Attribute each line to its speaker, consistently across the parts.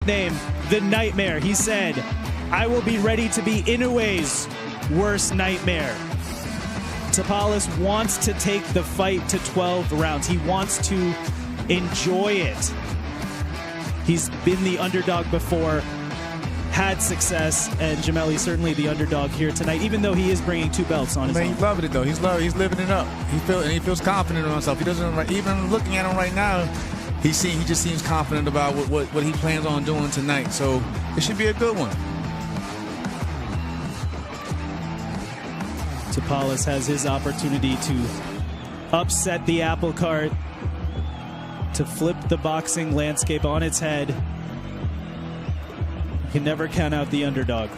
Speaker 1: nickname, the Nightmare. He said, "I will be ready to be Inoue's worst nightmare." Tapales wants to take the fight to 12 rounds. He wants to enjoy it. He's been the underdog before, had success, and Jamel, certainly the underdog here tonight, even though he is bringing 2 belts on his own.
Speaker 2: He's loving it though. He's living it up. He feels confident in himself. He doesn't, even looking at him right now, he just seems confident about what he plans on doing tonight. So it should be a good one.
Speaker 1: Tapales has his opportunity to upset the apple cart, to flip the boxing landscape on its head. You can never count out the underdog.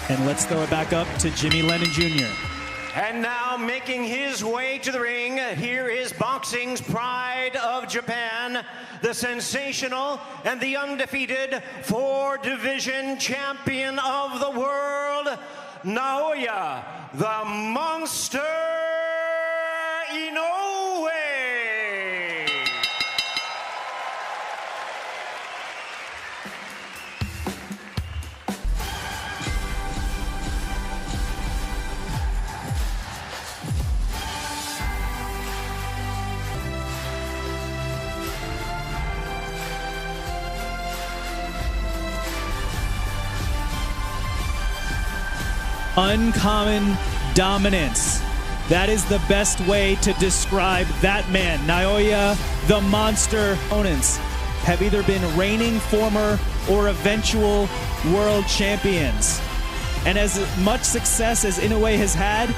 Speaker 1: And let's throw it back up to Jimmy Lennon Jr.
Speaker 3: And now making his way to the ring, here is boxing's pride of Japan, the sensational and the undefeated 4-division champion of the world, Naoya, the Monster Inuoe.
Speaker 1: Uncommon dominance. That is the best way to describe that man. Naoya, the monster. Opponents have either been reigning, former, or eventual world champions. And as much success as Inuoe has had,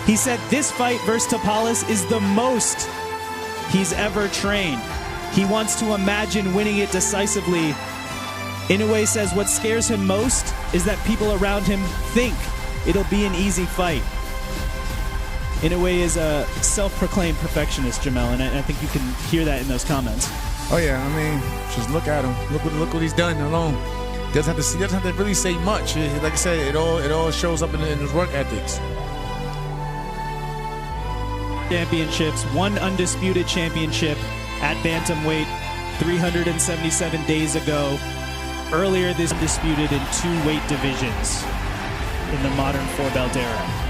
Speaker 1: he said this fight versus Tapales is the most he's ever trained. He wants to imagine winning it decisively. Inuoe says what scares him most is that people around him think it'll be an easy fight. Inuoe is a self-proclaimed perfectionist, Jamel, and I think you can hear that in those comments.
Speaker 2: Oh yeah, I mean, just look at him. Look what he's done alone. Doesn't have to really say much. Like I said, it all shows up in his work ethics.
Speaker 1: Championships, 1 undisputed championship at bantamweight 377 days ago. Earlier this disputed in 2 weight divisions in the modern 4-belt era.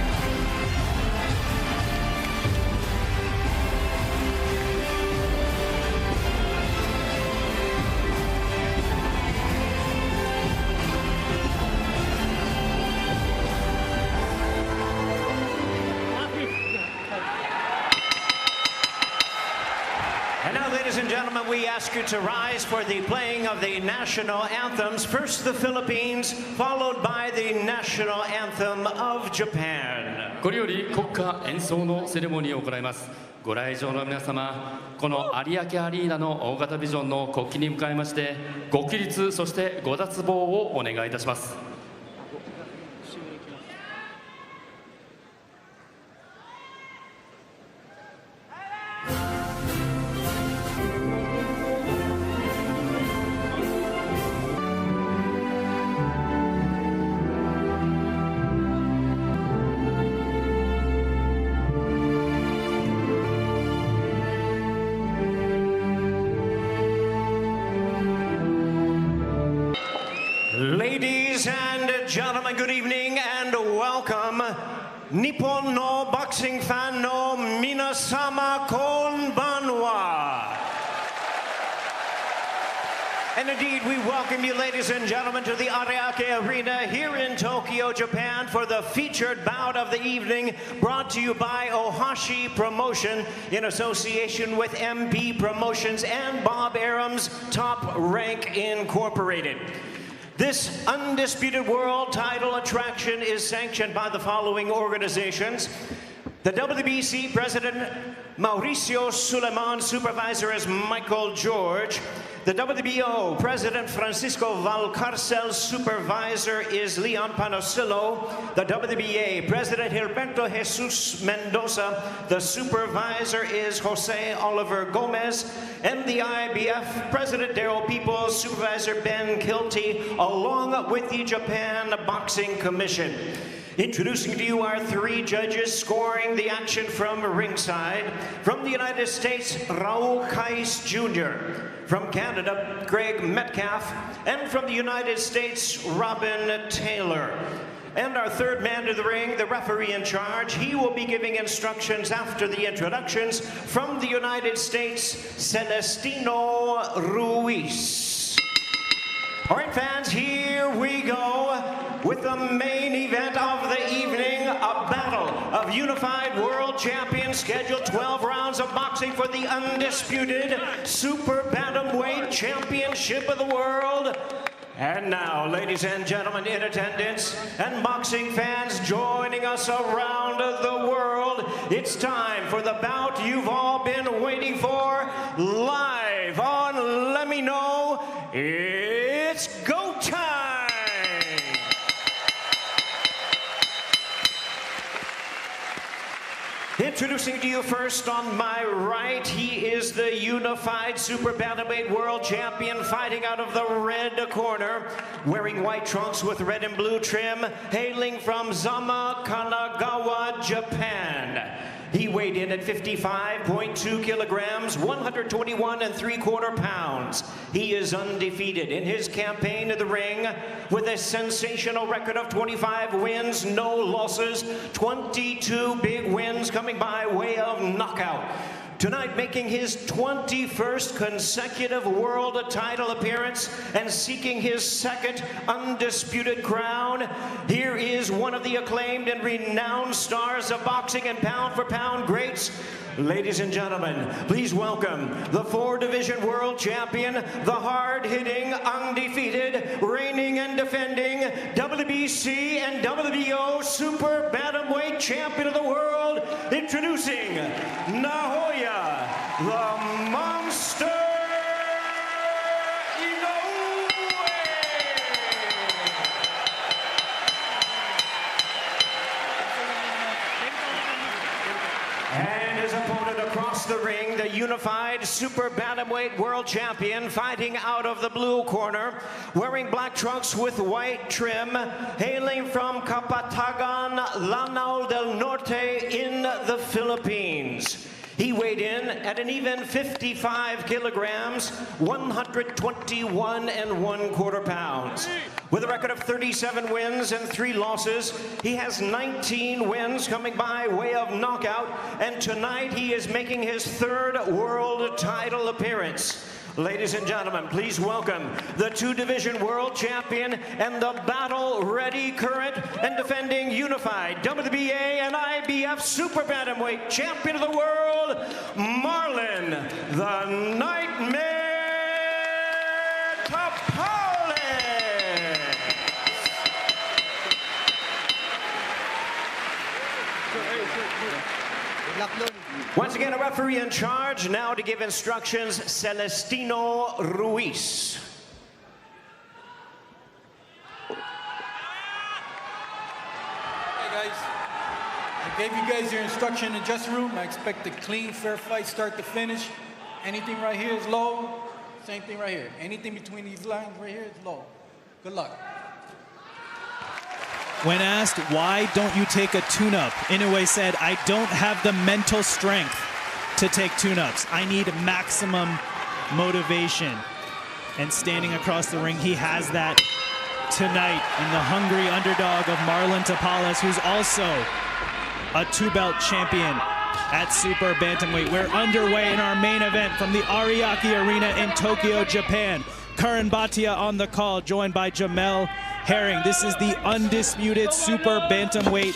Speaker 3: And now, ladies and gentlemen, we ask you to rise for the playing of the national anthems. First the Philippines, followed by the national anthem of Japan.
Speaker 4: これより国歌演奏のセレモニーを行います。ご来場の皆様、この有明アリーナの大型ビジョンの国旗に向かいまして、ご起立そしてご脱帽をお願いいたします。
Speaker 3: Ladies and gentlemen, good evening and welcome. Nippon no boxing fan no minasama konbanwa. And indeed, we welcome you, ladies and gentlemen, to the Ariake Arena here in Tokyo, Japan, for the featured bout of the evening, brought to you by Ohashi Promotion in association with MB Promotions and Bob Arum's Top Rank Incorporated. This undisputed world title attraction is sanctioned by the following organizations: the WBC President Mauricio Suleiman, supervisor is Michael George. The WBO President Francisco Valcarcel, supervisor is Leon Panosillo. The WBA President Gilberto Jesus Mendoza, the supervisor is Jose Oliver Gomez. And the IBF President Daryl Peoples, supervisor Ben Kilty, along with the Japan Boxing Commission. Introducing to you our three judges scoring the action from ringside. From the United States, Raul Kais Jr. From Canada, Greg Metcalf. And from the United States, Robin Taylor. And our third man to the ring, the referee in charge, he will be giving instructions after the introductions. From the United States, Celestino Ruiz. All right, fans, here we go with the main event of the evening, a battle of unified world champions, scheduled 12 rounds of boxing for the undisputed super bantamweight championship of the world. And now, ladies and gentlemen in attendance and boxing fans joining us around the world, it's time for the bout you've all been waiting for, live on Let Me Know. It's go time! Introducing to you first on my right, he is the unified super bantamweight world champion, fighting out of the red corner, wearing white trunks with red and blue trim, hailing from Zama, Kanagawa, Japan. He weighed in at 55.2 kilograms, 121 3/4 pounds. He is undefeated in his campaign in the ring with a sensational record of 25 wins, no losses, 22 big wins coming by way of knockout. Tonight, making his 21st consecutive world title appearance and seeking his second undisputed crown, here is one of the acclaimed and renowned stars of boxing and pound-for-pound greats. Ladies and gentlemen, please welcome the 4-division world champion, the hard-hitting, undefeated, reigning and defending WBC and WBO super bantamweight champion of the world, introducing Naoya, the monster Inuoe. And his opponent across the ring, the unified super bantamweight world champion, fighting out of the blue corner, wearing black trunks with white trim, hailing from Kapatagan, Lanao del Norte in the Philippines. He weighed in at an even 55 kilograms, 121 1/4 pounds. With a record of 37 wins and 3 losses, he has 19 wins coming by way of knockout, and tonight he is making his 3rd world title appearance. Ladies and gentlemen, please welcome the 2-division world champion and the battle-ready current and defending unified WBA and IBF super bantamweight champion of the world, Marlon, the Nightmare Tapales. Once again, a referee in charge. Now to give instructions, Celestino Ruiz.
Speaker 5: Hey guys, I gave you guys your instruction in the dressing room. I expect a clean, fair fight, start to finish. Anything right here is low. Same thing right here. Anything between these lines right here is low. Good luck.
Speaker 1: When asked, why don't you take a tune-up, Inoue said, I don't have the mental strength to take tune-ups. I need maximum motivation. And standing across the ring, he has that tonight in the hungry underdog of Marlon Tapales, who's also a 2-belt champion at Super Bantamweight. We're underway in our main event from the Ariake Arena in Tokyo, Japan. Karan Bhatia on the call, joined by Jamel Herring. This is the undisputed Super Bantamweight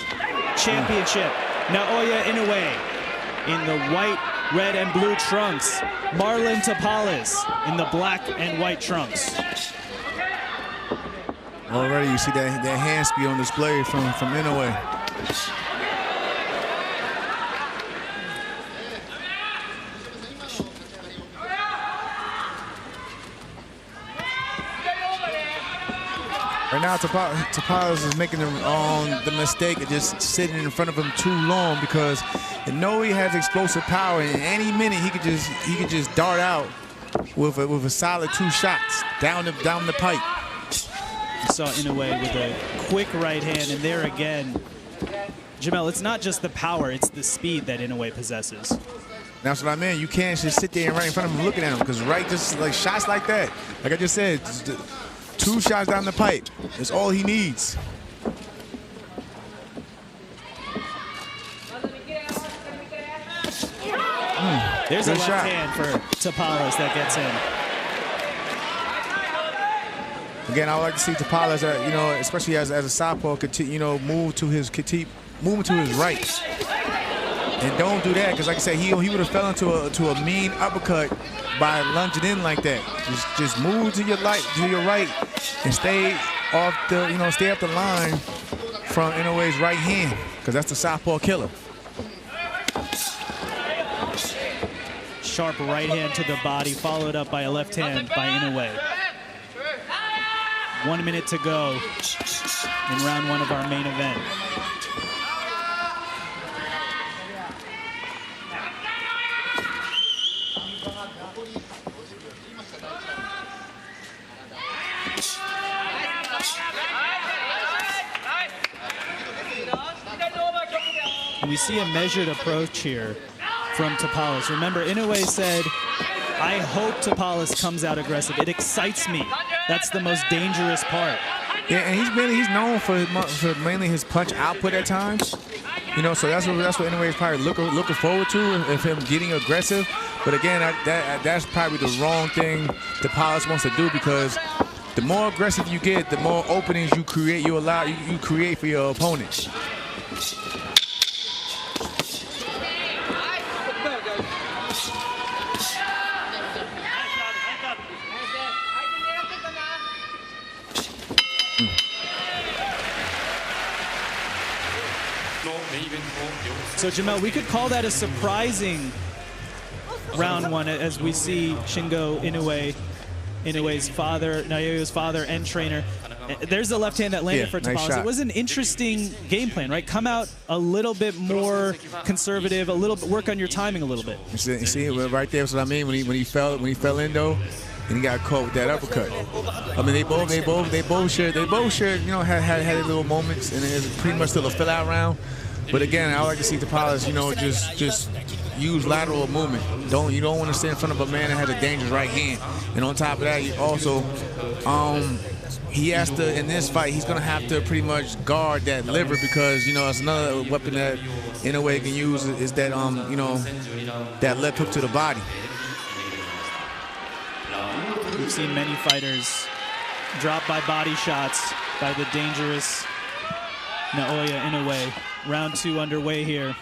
Speaker 1: Championship. Naoya Inoue in the white, red, and blue trunks. Marlon Tapales in the black and white trunks.
Speaker 2: Already you see that hand speed on display from Inoue. Right now, Tapales is making the mistake of just sitting in front of him too long, because Inoue has explosive power, and any minute he could just dart out with a solid 2 shots down the pipe.
Speaker 1: You saw Inoue with a quick right hand, and there again, Jamel, it's not just the power, it's the speed that Inoue possesses.
Speaker 2: That's what I mean. You can't just sit there and right in front of him looking at him, because just like shots like that, like I just said, just 2 shots down the pipe is all he needs.
Speaker 1: There's a left hand for Tapales that gets in.
Speaker 2: Again, I would like to see Tapales, you know, especially as a southpaw, continue, you know, move to his right, and don't do that, because like I said, he would have fell into a mean uppercut by lunging in like that. Just move to your right, and stay off the line from Inoue's right hand, because that's the southpaw killer.
Speaker 1: Sharp right hand to the body, followed up by a left hand by Inoue. 1 minute to go in round 1 of our main event. And we see a measured approach here from Tapales. Remember, Inoue said, I hope Tapales comes out aggressive. It excites me. That's the most dangerous part.
Speaker 2: Yeah, and he's known for mainly his punch output at times. You know, so that's what Inoue is probably looking forward to, of him getting aggressive. But again, that's probably the wrong thing Tapales wants to do, because the more aggressive you get, the more openings you create. You create for your opponent.
Speaker 1: So, Jamel, we could call that a surprising round 1, as we see Shingo Inoue's father, Naoya's father and trainer. There's the left hand that landed for Tapales. Nice. It was an interesting game plan, right? Come out a little bit more conservative, work on your timing a little bit.
Speaker 2: You see, right there. That's what I mean. When he fell in though, and he got caught with that uppercut. I mean, they both shared, you know, had their little moments, and it was pretty much still a fill-out round. But again, I would like to see Tapales, you know, just use lateral movement. You don't want to stand in front of a man that has a dangerous right hand. And on top of that, he also, he has to, in this fight, he's going to have to pretty much guard that liver, because, you know, it's another weapon that Inoue can use is that, you know, that left hook to the body.
Speaker 1: We've seen many fighters dropped by body shots by the dangerous Naoya Inoue. Round 2 underway here.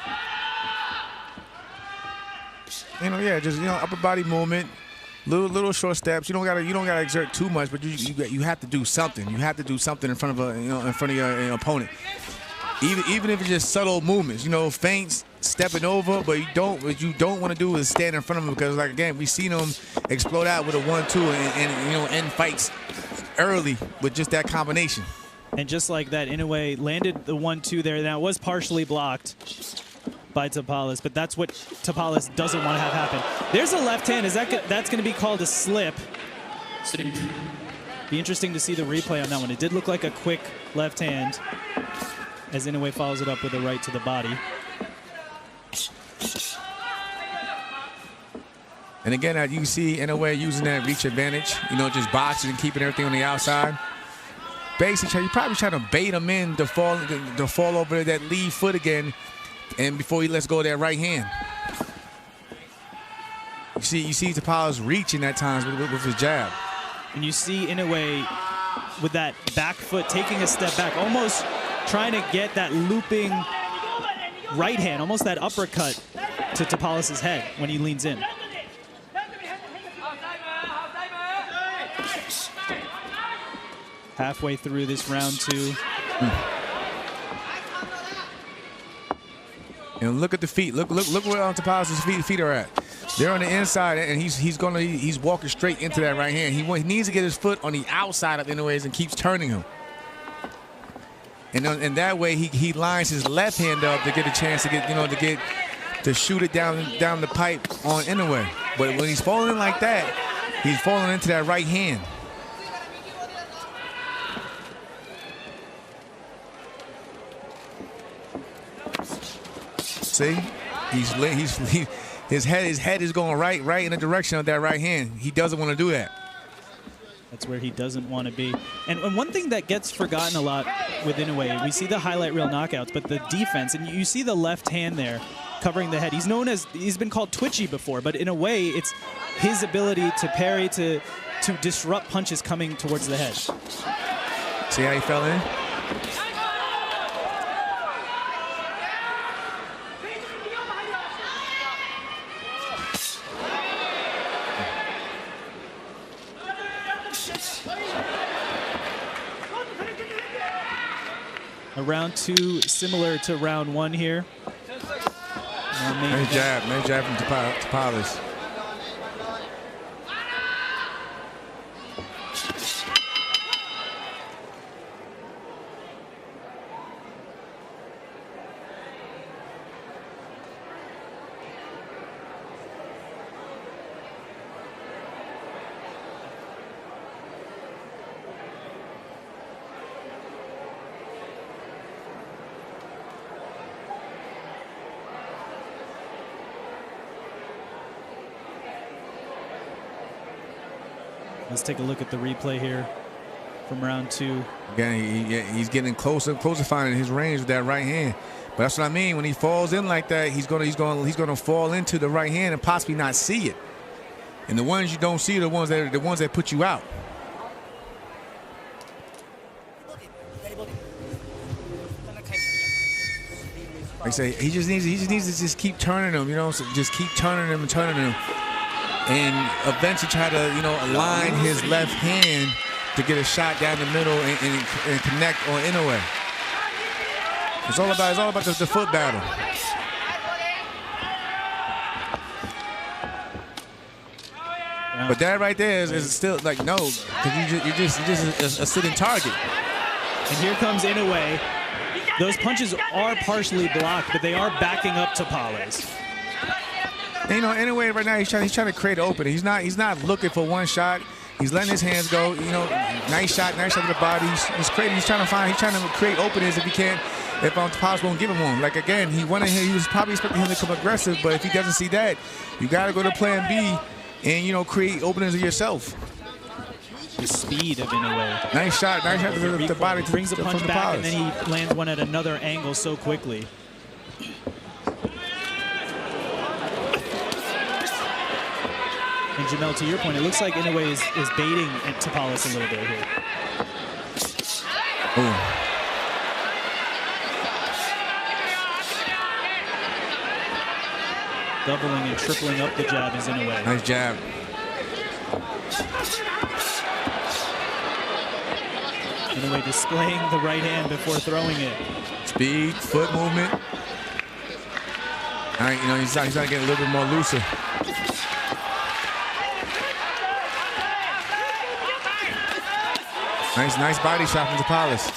Speaker 2: You know, yeah, just, you know, upper body movement, little short steps. You don't gotta exert too much, but you have to do something. You have to do something in front of your opponent. Even if it's just subtle movements, you know, feints, stepping over, but what you don't want to do is stand in front of them, because, like, again, we've seen them explode out with a 1-2 and you know, end fights early with just that combination.
Speaker 1: And just like that, Inoue landed the 1-2 there. Now, it was partially blocked by Tapales, but that's what Tapales doesn't want to have happen. There's a left hand. That's going to be called a slip. Be interesting to see the replay on that one. It did look like a quick left hand, as Inoue follows it up with a right to the body.
Speaker 2: And again, you see Inoue using that reach advantage, you know, just boxing and keeping everything on the outside. Basically, you probably trying to bait him in to fall over that lead foot again, and before he lets go of that right hand. You see Tapales reaching at times with his jab.
Speaker 1: And you see Inoue with that back foot taking a step back, almost trying to get that looping right hand, almost that uppercut to Tapales' head when he leans in. Halfway through this round 2.
Speaker 2: And look at the feet. Look where Tapales' feet are at. They're on the inside, and he's walking straight into that right hand. He needs to get his foot on the outside of Inoue's and keeps turning him. And that way he lines his left hand up to get a chance to get to shoot it down the pipe on Inoue. But when he's falling in like that, he's falling into that right hand. See, his head is going right in the direction of that right hand. He doesn't want to do that.
Speaker 1: That's where he doesn't want to be. And one thing that gets forgotten a lot with Inoue, we see the highlight reel knockouts, but the defense, and you see the left hand there covering the head. He's been called twitchy before, but in a way, it's his ability to parry, to disrupt punches coming towards the head.
Speaker 2: See how he fell in?
Speaker 1: A round 2 similar to round 1 here.
Speaker 2: Nice jab from tapales.
Speaker 1: Let's take a look at the replay here from round 2.
Speaker 2: Again, he's getting closer finding his range with that right hand. But that's what I mean. When he falls in like that, he's gonna fall into the right hand and possibly not see it. And the ones you don't see are the ones that put you out. Like I say, he just needs to just keep turning them, you know, so just keep turning them and turning them. And eventually try to, you know, align his left hand to get a shot down the middle and connect on Inoue. It's all about the foot battle. But that right there is still like no, because you're just a sitting target.
Speaker 1: And here comes Inoue. Those punches are partially blocked, but they are backing up tapales.
Speaker 2: You know, anyway, right now he's trying to create an opening. He's not looking for one shot. He's letting his hands go. You know, nice shot to the body. He's trying to create openings if he can. If tapales won't give him one. Like again, he was probably expecting him to come aggressive, but if he doesn't see that, you got to go to plan B and, you know, create openings of yourself.
Speaker 1: The speed of Inoue.
Speaker 2: Nice shot to the body.
Speaker 1: Brings the punch back, and then he lands one at another angle so quickly. And Jamel, to your point, it looks like Inoue is baiting at tapales a little bit here.
Speaker 2: Ooh.
Speaker 1: Doubling and tripling up the jab is Inoue.
Speaker 2: Nice jab.
Speaker 1: Inoue displaying the right hand before throwing it.
Speaker 2: Speed, foot movement. All right, you know, he's not getting a little bit more looser. Nice body shot from tapales.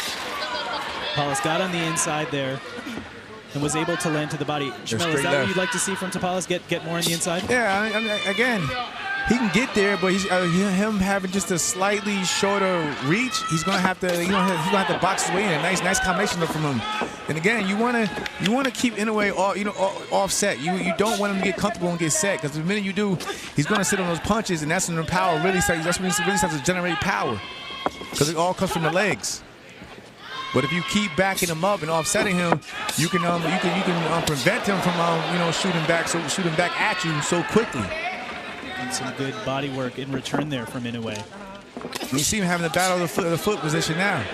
Speaker 1: Tapales got on the inside there and was able to land to the body. Jamel, is that what you'd like to see from tapales? Get more on the inside?
Speaker 2: Yeah, I mean, again, he can get there, but him having just a slightly shorter reach, he's gonna have to, he's gonna have to box his way in. A nice combination from him. And again, you wanna keep Inoue offset. You don't want him to get comfortable and get set, because the minute you do, he's gonna sit on those punches, and that's when the power really starts. That's when he really starts to generate power, because it all comes from the legs. But if you keep backing him up and offsetting him, you can prevent him from shooting back at you so quickly.
Speaker 1: And some good body work in return there from Inoue.
Speaker 2: You see him having the battle of the foot position now.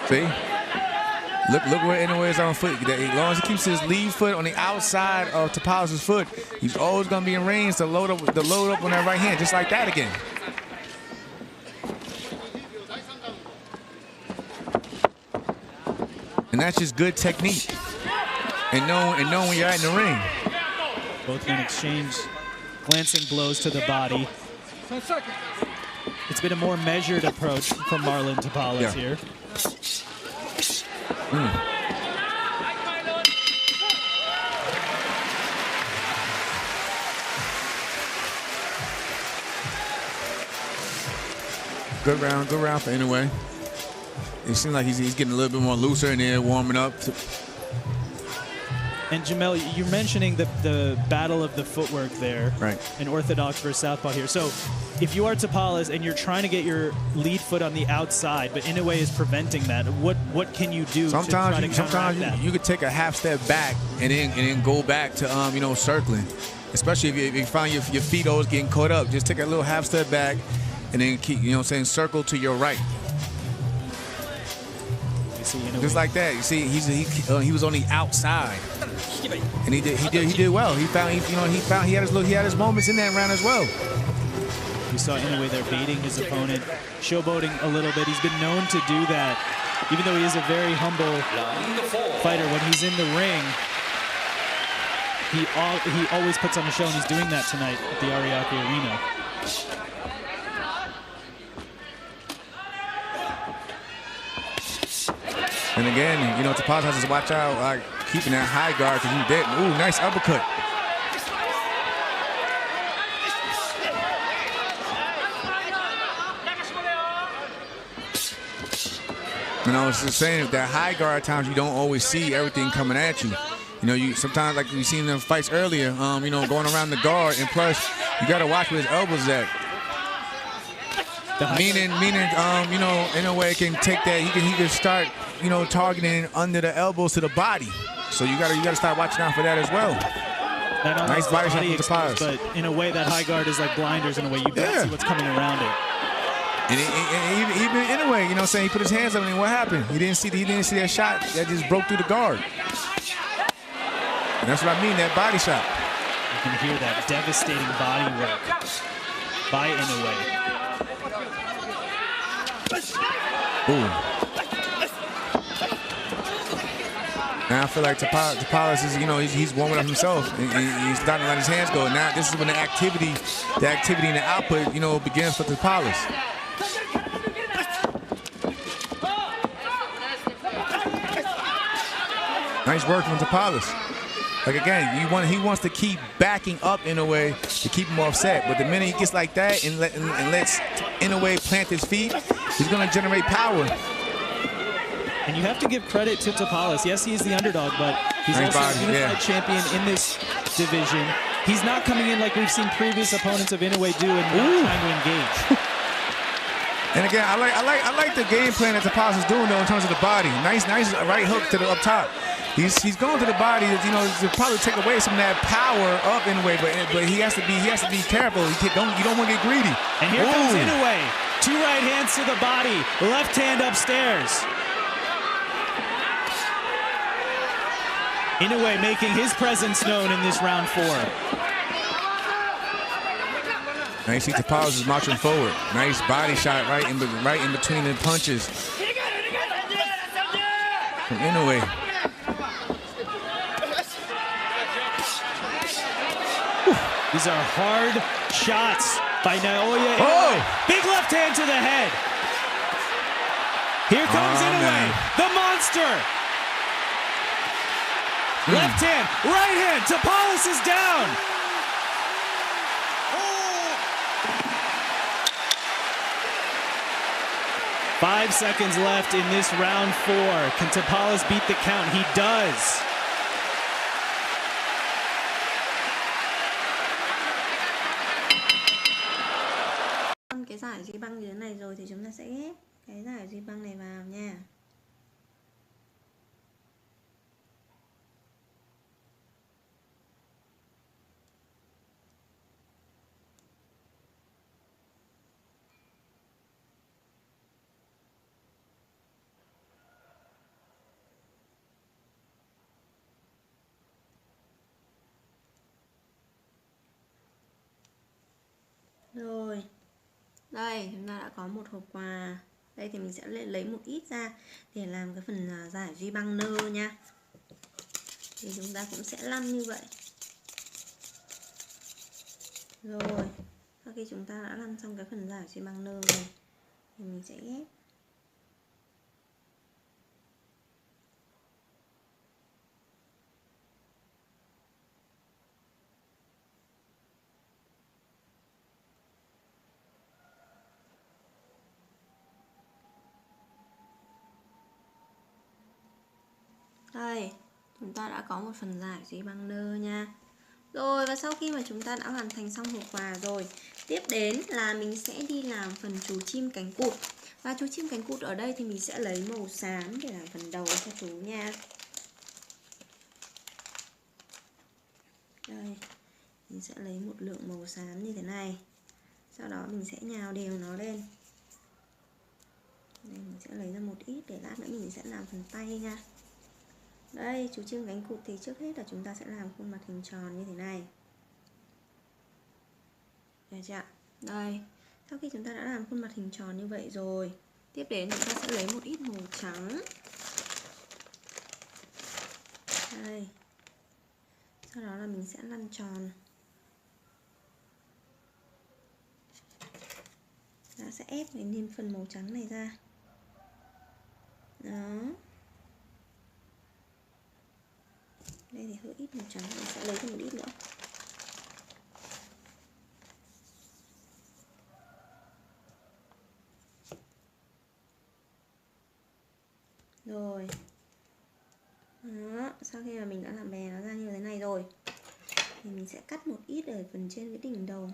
Speaker 2: See? Look where Inoue is on foot. As long as he keeps his lead foot on the outside of tapales' foot, he's always going to be in range to load up on that right hand, just like that again. And that's just good technique. And knowing when you're in the ring.
Speaker 1: Both men exchange glancing blows to the body. It's been a more measured approach from Marlon tapales here.
Speaker 2: Good round for Inoue. It seems like he's getting a little bit more looser in there, warming up.
Speaker 1: And Jamel, you're mentioning the battle of the footwork there,
Speaker 2: right?
Speaker 1: An orthodox versus southpaw here. So, if you are tapales and you're trying to get your lead foot on the outside, but Inoue is preventing that, what can you do?
Speaker 2: Sometimes you could take a half step back and then go back to you know, circling. Especially if you find your feet always getting caught up, just take a little half step back and then keep, you know what I'm saying, circle to your right. Just like that. You see, he was on the outside, and he did well. He had his moments in that round as well.
Speaker 1: You saw Inoue there baiting his opponent, showboating a little bit. He's been known to do that, even though he is a very humble fighter. When he's in the ring, he always puts on a show, and he's doing that tonight at the Ariake Arena.
Speaker 2: And again, you know, Tapales has to watch out, like keeping that high guard, because he's dead. Ooh, nice uppercut. And I was just saying, that high guard, at times you don't always see everything coming at you. You know, you sometimes, like we seen in the fights earlier, you know, going around the guard, and plus you got to watch where his elbows at. Meaning, you know, Inoue can take that. He can start, you know, targeting under the elbows to the body. So you gotta start watching out for that as well. Nice body shot from Tapales.
Speaker 1: But in a way, that high guard is like blinders. In a way, you can't see what's coming around it.
Speaker 2: And even Inoue, you know, what I'm saying, he put his hands up, and what happened? He didn't see that shot that just broke through the guard. And that's what I mean, that body shot.
Speaker 1: You can hear that devastating body work by Inoue.
Speaker 2: Ooh. Now I feel like Tapales is, you know, he's warming up himself. He's starting to let his hands go. Now this is when the activity and the output, you know, begins for Tapales. Nice work from Tapales. Like again, he wants to keep backing up Inoue to keep him offset. But the minute he gets like that and lets Inoue plant his feet, he's going to generate power.
Speaker 1: And you have to give credit to Tapales. Yes, he is the underdog, but he's also a unified champion in this division. He's not coming in like we've seen previous opponents of Inoue do and not trying to engage.
Speaker 2: And again, I like the game plan that Tapales is doing though in terms of the body. Nice right hook to the up top. He's going to the body, you know, to probably take away some of that power of Inoue, but he has to be careful. You don't want to get greedy.
Speaker 1: And here comes Inoue. 2 right hands to the body, left hand upstairs. Inoue making his presence known in this round 4.
Speaker 2: Now you see Tapales is marching forward. Nice body shot right in between the punches from Inoue.
Speaker 1: These are hard shots by Naoya. Big left hand to the head. Here comes Inoue, the monster. Left hand, right hand. Tapales is down. 5 seconds left in this round 4. Can Tapales beat the count? He does.
Speaker 6: Cái giải duy băng như thế này rồi thì chúng ta sẽ ghép cái giải duy băng này vào nha. Rồi, đây chúng ta đã có một hộp quà. Đây thì mình sẽ lấy một ít ra để làm cái phần giải duy băng nơ nha. Thì chúng ta cũng sẽ lăn như vậy. Rồi, sau khi chúng ta đã lăn xong cái phần giải duy băng nơ rồi thì mình sẽ ghép. Đây, chúng ta đã có một phần giải giấy băng nơ nha. Rồi, và sau khi mà chúng ta đã hoàn thành xong hộp quà rồi, tiếp đến là mình sẽ đi làm phần chú chim cánh cụt. Và chú chim cánh cụt ở đây thì mình sẽ lấy màu xám để làm phần đầu cho chú nha. Đây, mình sẽ lấy một lượng màu xám như thế này. Sau đó mình sẽ nhào đều nó lên. Đây, mình sẽ lấy ra một ít để lát nữa mình sẽ làm phần tay nha. Đây, chú chim cánh cụt thì trước hết là chúng ta sẽ làm khuôn mặt hình tròn như thế này. Được chưa? Đây, sau khi chúng ta đã làm khuôn mặt hình tròn như vậy rồi, tiếp đến chúng ta sẽ lấy một ít màu trắng. Đây. Sau đó là mình sẽ lăn tròn. Nó sẽ ép cái niêm phần màu trắng này ra. Đó. Đây thì hơi ít màu trắng, mình sẽ lấy thêm một ít nữa. Rồi. Đó, sau khi mà mình đã làm bè nó ra như thế này rồi thì mình sẽ cắt một ít ở phần trên cái đỉnh đầu